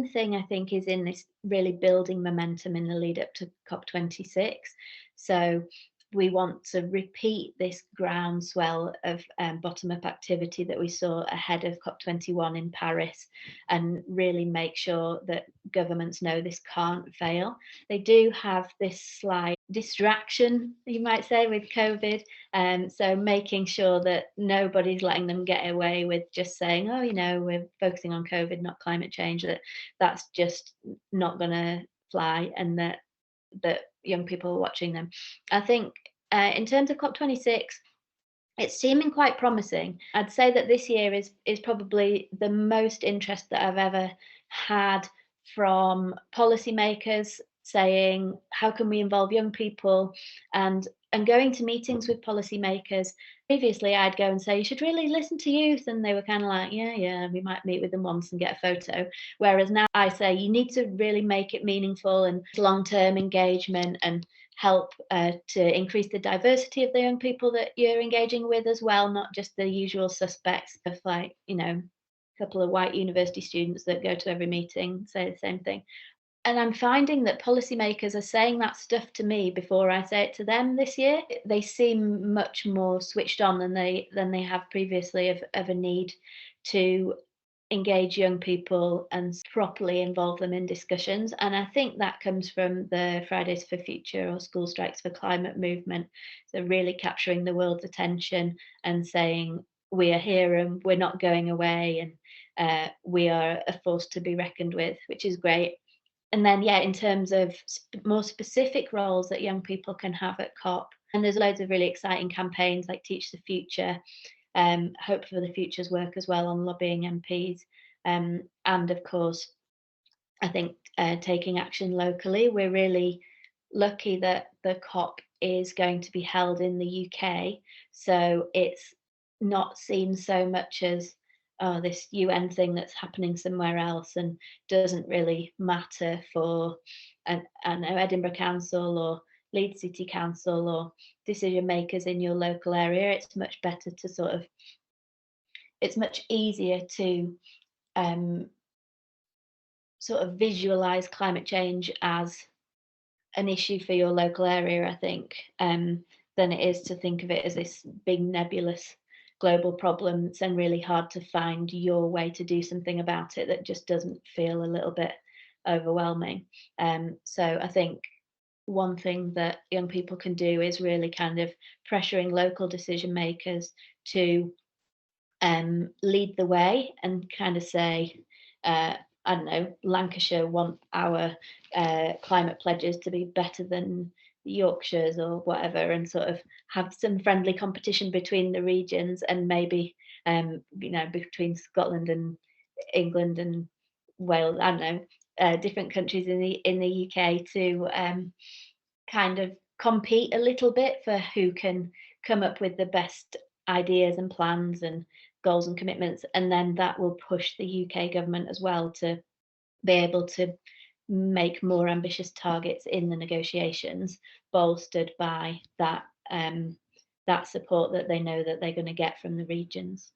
thing I think is in this really building momentum in the lead up to COP26. So we want to repeat this groundswell of bottom up activity that we saw ahead of COP21 in Paris and really make sure that governments know this can't fail. They do have this slight distraction, you might say, with COVID. So making sure that nobody's letting them get away with just saying, oh, we're focusing on COVID, not climate change, that's just not going to fly, and that young people are watching them. I think in terms of COP26, it's seeming quite promising. I'd say that this year is probably the most interest that I've ever had from policymakers saying, how can we involve young people, and going to meetings with policymakers. Previously, I'd go and say, you should really listen to youth. And they were kind of like, yeah, we might meet with them once and get a photo. Whereas now I say, you need to really make it meaningful and long-term engagement, and help to increase the diversity of the young people that you're engaging with as well, not just the usual suspects of, like, a couple of white university students that go to every meeting, say the same thing. And I'm finding that policymakers are saying that stuff to me before I say it to them this year. They seem much more switched on than they have previously of a need to engage young people and properly involve them in discussions. And I think that comes from the Fridays for Future or School Strikes for Climate movement. So really capturing the world's attention and saying, we are here and we're not going away, and we are a force to be reckoned with, which is great. And then, yeah, in terms of more specific roles that young people can have at COP, and there's loads of really exciting campaigns like Teach the Future, Hope for the Future's work as well on lobbying MPs. And of course, I think taking action locally. We're really lucky that the COP is going to be held in the UK. So it's not seen so much as, oh, this UN thing that's happening somewhere else and doesn't really matter for an Edinburgh Council or Leeds City Council or decision makers in your local area. It's much better to it's much easier to sort of visualize climate change as an issue for your local area, I think, than it is to think of it as this big nebulous global problem. It's then really hard to find your way to do something about it that just doesn't feel a little bit overwhelming. So I think one thing that young people can do is really kind of pressuring local decision makers to lead the way and kind of say, I don't know, Lancashire want our climate pledges to be better than Yorkshire's or whatever, and sort of have some friendly competition between the regions, and maybe between Scotland and England and Wales, I don't know, different countries in the UK to kind of compete a little bit for who can come up with the best ideas and plans and goals and commitments, and then that will push the UK government as well to be able to make more ambitious targets in the negotiations, bolstered by that support that they know that they're going to get from the regions.